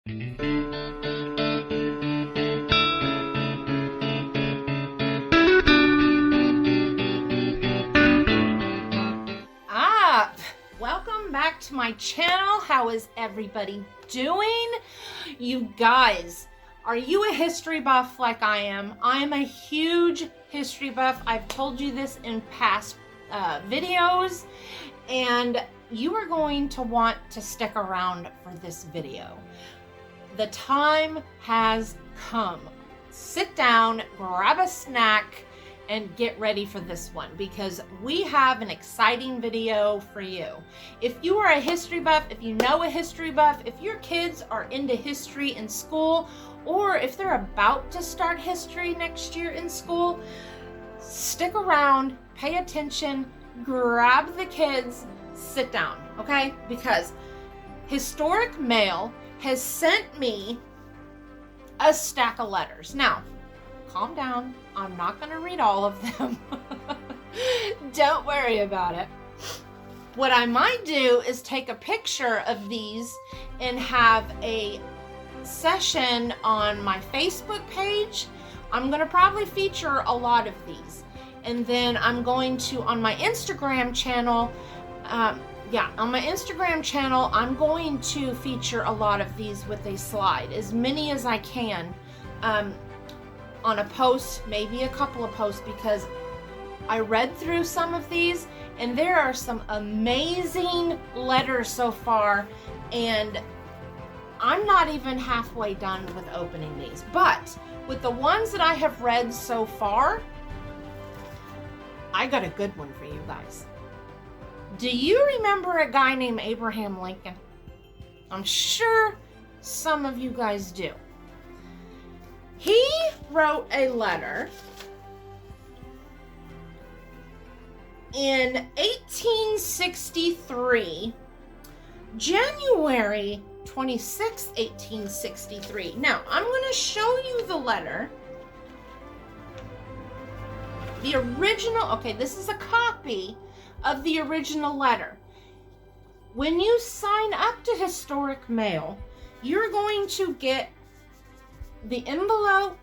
Welcome back to my channel. How is everybody doing? You guys, are you a history buff like I am? I am a huge history buff. I've told you this in past videos, and you are going to want to stick around for this video. The time has come. Sit down, grab a snack, and get ready for this one, because we have an exciting video for you. If you are a history buff, if you know a history buff, if your kids are into history in school, or if they're about to start history next year in school, stick around, pay attention, grab the kids, sit down, okay? Because Historic Mail has sent me a stack of letters. Now, calm down. I'm not going to read all of them. Don't worry about it. What I might do is take a picture of these and have a session on my Facebook page. I'm going to probably feature a lot of these. And then I'm going to, on my Instagram channel, on my Instagram channel, I'm going to feature a lot of these with a slide, as many as I can. On a post, maybe a couple of posts, because I read through some of these and there are some amazing letters so far, and I'm not even halfway done with opening these. But with the ones that I have read so far, I got a good one for you guys. Do you remember a guy named Abraham Lincoln? I'm sure some of you guys do. He wrote a letter in 1863, January 26, 1863. Now, I'm going to show you the letter. The original, okay, this is a copy of the original letter. When you sign up to Historic Mail, you're going to get the envelope,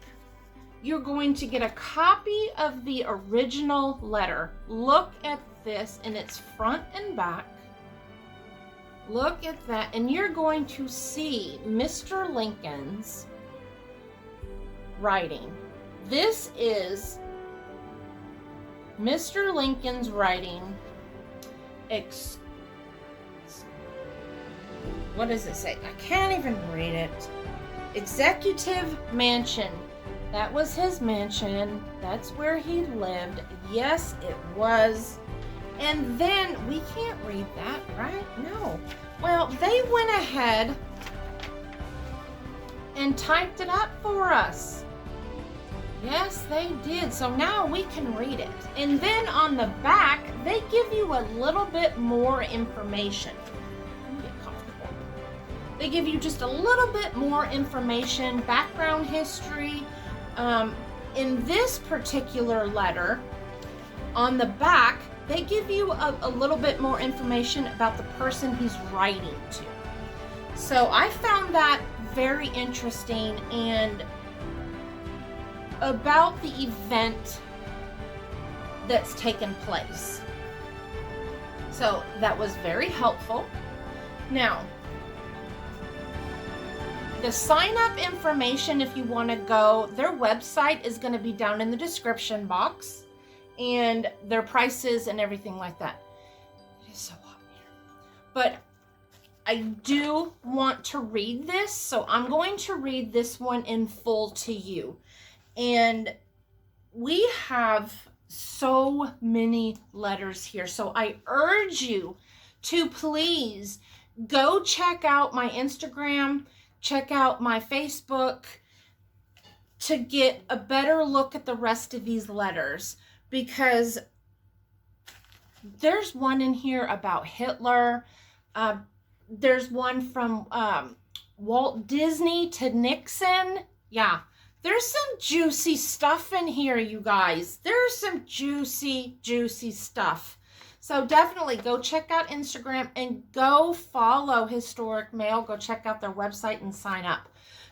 you're going to get a copy of the original letter. Look at this in its front and back. Look at that, and you're going to see Mr. Lincoln's writing. This is Mr. Lincoln's writing. What does it say? I can't even read it. Executive Mansion. That was his mansion. That's where he lived. Yes, it was. And then we can't read that, right? No. Well, they went ahead and typed it up for us. Yes, they did. So now we can read it. And then on the back, they give you a little bit more information. They give you just a little bit more information, background history. In this particular letter, on the back, they give you a little bit more information about the person he's writing to. So I found that very interesting, and about the event that's taken place. So that was very helpful. Now, the sign-up information, if you want to go, their website is going to be down in the description box, and their prices and everything like that. It is so hot in here. But I do want to read this, so I'm going to read this one in full to you. And we have so many letters here, so I urge you to please go check out my Instagram, check out my Facebook to get a better look at the rest of these letters, because there's one in here about Hitler. There's one from Walt Disney to Nixon. Yeah, there's some juicy stuff in here, you guys. There's some juicy, juicy stuff. So definitely go check out Instagram and go follow Historic Mail. Go check out their website and sign up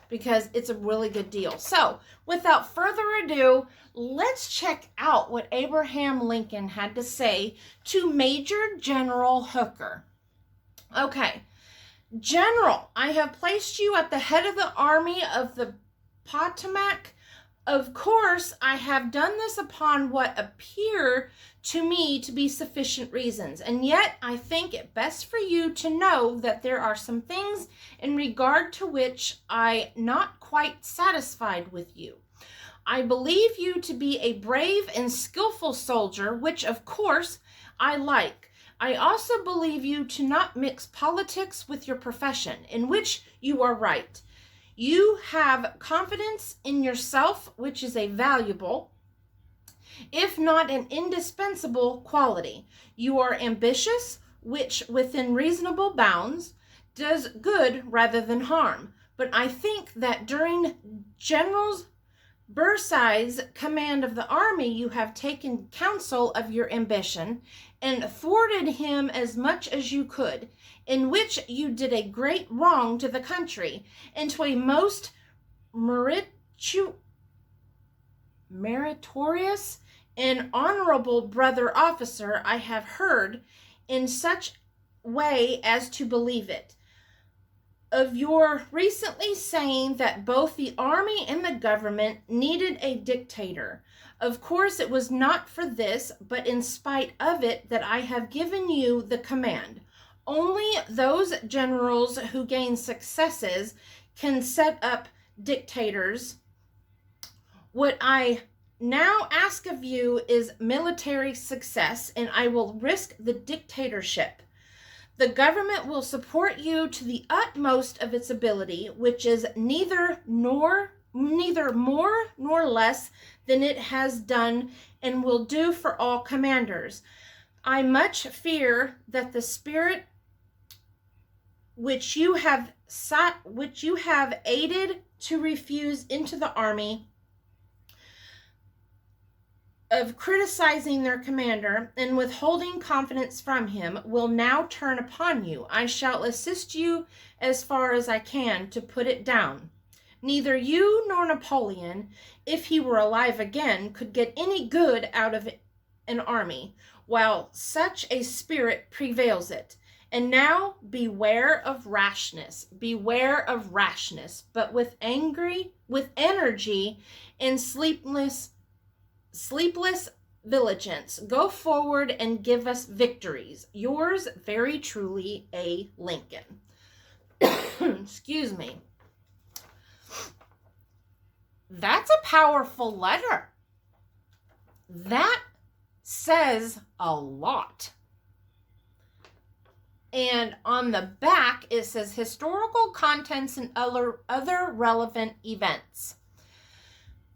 because it's a really good deal. So without further ado, let's check out what Abraham Lincoln had to say to Major General Hooker. Okay, General, I have placed you at the head of the army of the Potomac. Of course, I have done this upon what appear to me to be sufficient reasons, and yet I think it best for you to know that there are some things in regard to which I not quite satisfied with you. I believe you to be a brave and skillful soldier, which of course I like. I also believe you to not mix politics with your profession, in which you are right. You have confidence in yourself, which is a valuable, if not an indispensable quality. You are ambitious, which within reasonable bounds does good rather than harm. But I think that during General Bursay's command of the army, you have taken counsel of your ambition and thwarted him as much as you could, in which you did a great wrong to the country and to a most meritorious and honorable brother officer I have heard in such way as to believe it. Of your recently saying that both the army and the government needed a dictator. Of course, it was not for this, but in spite of it, that I have given you the command. Only those generals who gain successes can set up dictators. What I now ask of you is military success, and I will risk the dictatorship. The government will support you to the utmost of its ability, which is neither more nor less than it has done and will do for all commanders. I much fear that the spirit which you have aided to refuse into the army of criticizing their commander and withholding confidence from him will now turn upon you. I shall assist you as far as I can to put it down. Neither you nor Napoleon, if he were alive again, could get any good out of an army, while such a spirit prevails it. And now beware of rashness, but with energy and sleepless diligence, go forward and give us victories. Yours very truly, A. Lincoln. Excuse me. That's a powerful letter. That says a lot. And on the back, it says historical contents and other relevant events.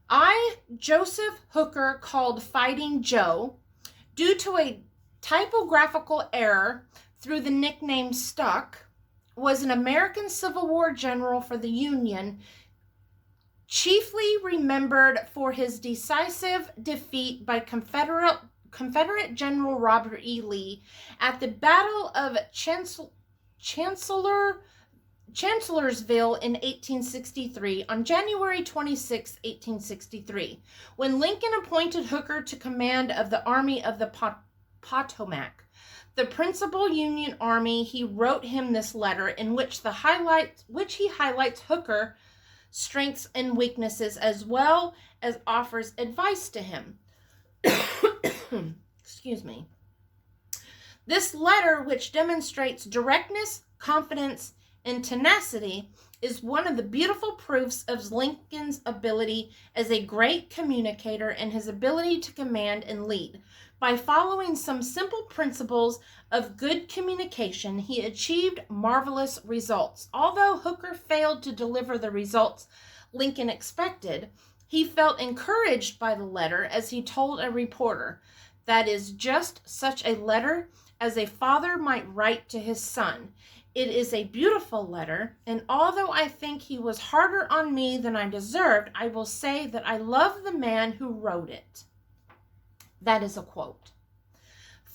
I, Joseph Hooker, called Fighting Joe, due to a typographical error through the nickname stuck, was an American Civil War general for the Union, chiefly remembered for his decisive defeat by Confederate General Robert E. Lee at the Battle of Chancellorsville in 1863, on January 26, 1863, when Lincoln appointed Hooker to command of the Army of the Potomac, the principal Union army. He wrote him this letter in which he highlights Hooker's strengths and weaknesses, as well as offers advice to him. Excuse me. This letter, which demonstrates directness, confidence, and tenacity, is one of the beautiful proofs of Lincoln's ability as a great communicator and his ability to command and lead. By following some simple principles of good communication, he achieved marvelous results. Although Hooker failed to deliver the results Lincoln expected, he felt encouraged by the letter, as he told a reporter, "That is just such a letter as a father might write to his son. It is a beautiful letter, and although I think he was harder on me than I deserved, I will say that I love the man who wrote it." That is a quote.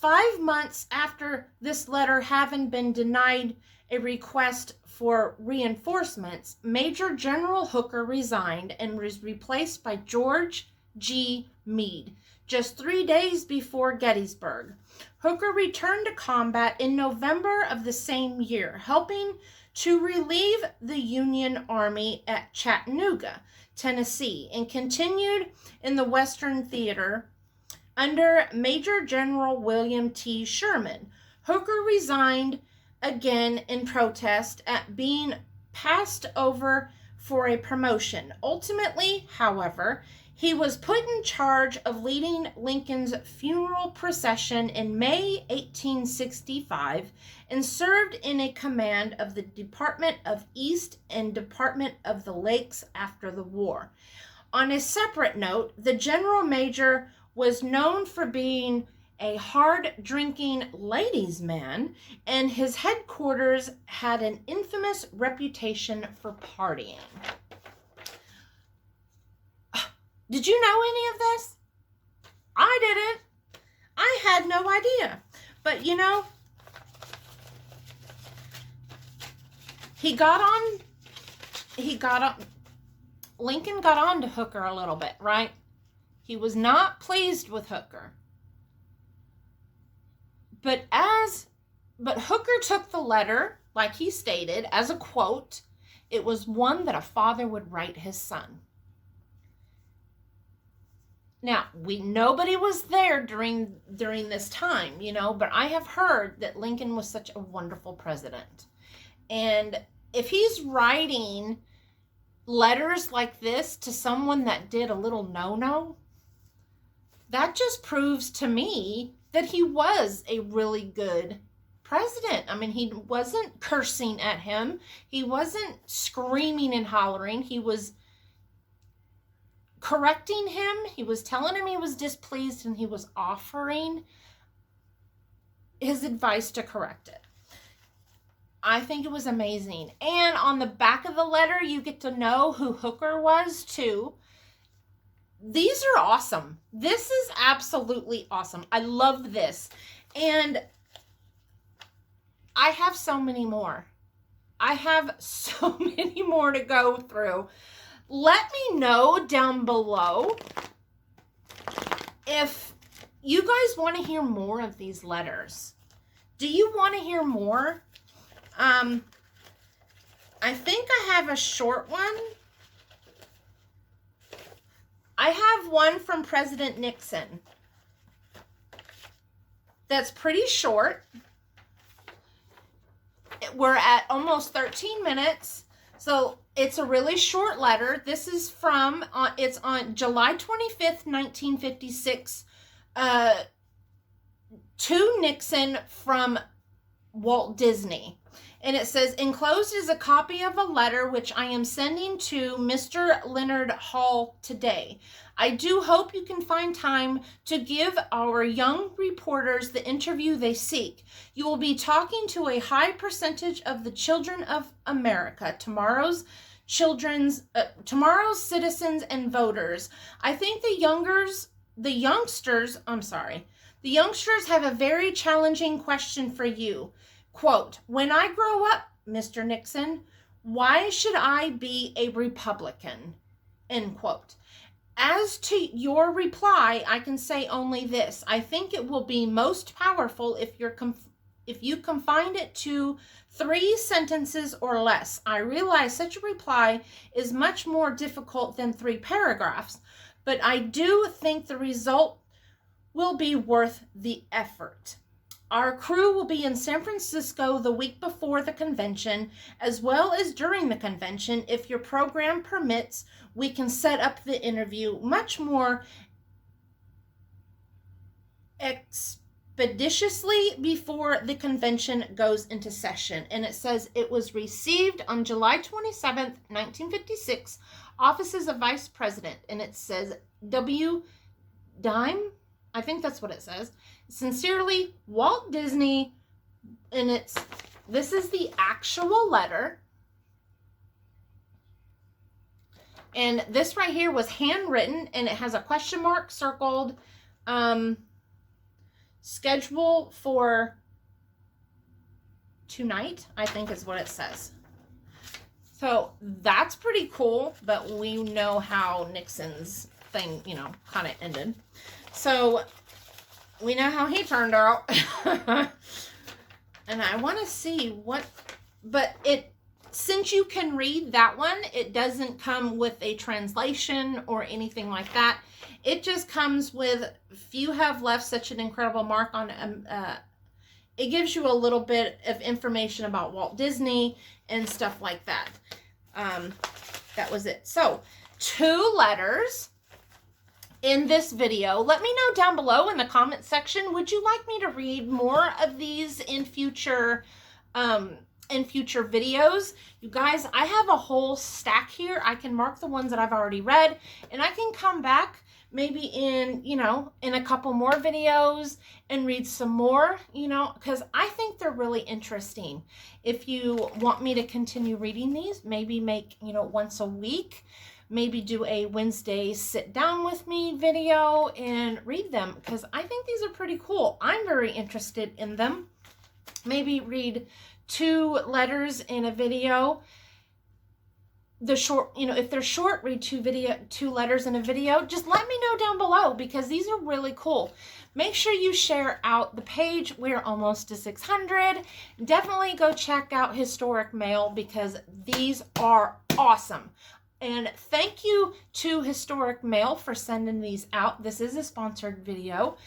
5 months after this letter having been denied a request for reinforcements, Major General Hooker resigned and was replaced by George G. Meade just 3 days before Gettysburg. Hooker returned to combat in November of the same year, helping to relieve the Union Army at Chattanooga, Tennessee, and continued in the Western Theater under Major General William T. Sherman. Hooker resigned again in protest at being passed over for a promotion. Ultimately, however, he was put in charge of leading Lincoln's funeral procession in May 1865 and served in a command of the Department of East and Department of the Lakes after the war. On a separate note, the General Major was known for being a hard-drinking ladies' man, and his headquarters had an infamous reputation for partying. Did you know any of this? I didn't. I had no idea. But you know, Lincoln got on to Hooker a little bit, right? He was not pleased with Hooker. But Hooker took the letter, like he stated, as a quote. It was one that a father would write his son. Now, nobody was there during this time, you know, but I have heard that Lincoln was such a wonderful president. And if he's writing letters like this to someone that did a little no-no, that just proves to me that he was a really good president. I mean, he wasn't cursing at him. He wasn't screaming and hollering. He was correcting him. He was telling him he was displeased, and he was offering his advice to correct it. I think it was amazing. And on the back of the letter, you get to know who Hooker was too. These are awesome. This is absolutely awesome. I love this. And I have so many more. I have so many more to go through. Let me know down below if you guys want to hear more of these letters. Do you want to hear more? I think I have a short one. I have one from President Nixon that's pretty short. We're at almost 13 minutes. So it's a really short letter. This is from, it's on July 25th, 1956, to Nixon from Walt Disney. And it says, enclosed is a copy of a letter which I am sending to Mr. Leonard Hall today. I do hope you can find time to give our young reporters the interview they seek. You will be talking to a high percentage of the children of America, tomorrow's citizens and voters. I think the youngsters have a very challenging question for you. Quote, when I grow up, Mr. Nixon, why should I be a Republican? End quote. As to your reply, I can say only this. I think it will be most powerful if you confine it to 3 sentences or less. I realize such a reply is much more difficult than 3 paragraphs, but I do think the result will be worth the effort. Our crew will be in San Francisco the week before the convention, as well as during the convention. If your program permits, we can set up the interview much more expeditiously before the convention goes into session. And it says it was received on July 27th, 1956, offices of Vice President. And it says W. Dime. I think that's what it says. Sincerely, Walt Disney. And this is the actual letter. And this right here was handwritten, and it has a question mark circled schedule for tonight, I think is what it says. So that's pretty cool, but we know how Nixon's thing, you know, kind of ended. So we know how he turned out. And I want to see what, but since you can read that one, it doesn't come with a translation or anything like that. It just comes with, few have left such an incredible mark on, it gives you a little bit of information about Walt Disney and stuff like that. That was it. So 2 letters in this video. Let me know down below in the comment section, would you like me to read more of these in future videos? You guys, I have a whole stack here. I can mark the ones that I've already read, and I can come back maybe in, you know, in a couple more videos and read some more, you know, because I think they're really interesting. If you want me to continue reading these, maybe make, you know, once a week, maybe do a Wednesday sit down with me video and read them, because I think these are pretty cool. I'm very interested in them. Maybe read 2 letters in a video. The short, you know, if they're short, read 2 letters in a video. Just let me know down below, because these are really cool. Make sure you share out the page. We're almost to 600. Definitely go check out Historic Mail, because these are awesome. And thank you to Historic Mail for sending these out. This is a sponsored video.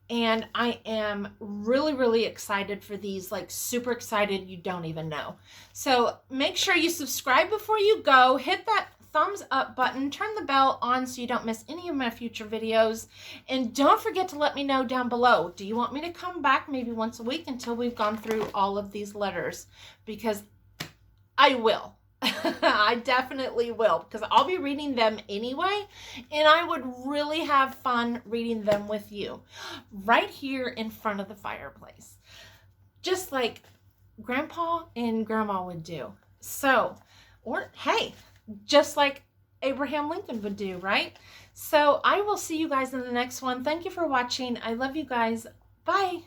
And I am really, really excited for these, like super excited, you don't even know. So make sure you subscribe before you go. Hit that thumbs up button. Turn the bell on so you don't miss any of my future videos. And don't forget to let me know down below. Do you want me to come back maybe once a week until we've gone through all of these letters? Because I will. I definitely will, because I'll be reading them anyway, and I would really have fun reading them with you right here in front of the fireplace, just like Grandpa and Grandma would do. So, or hey, just like Abraham Lincoln would do, right? So I will see you guys in the next one. Thank you for watching. I love you guys. Bye.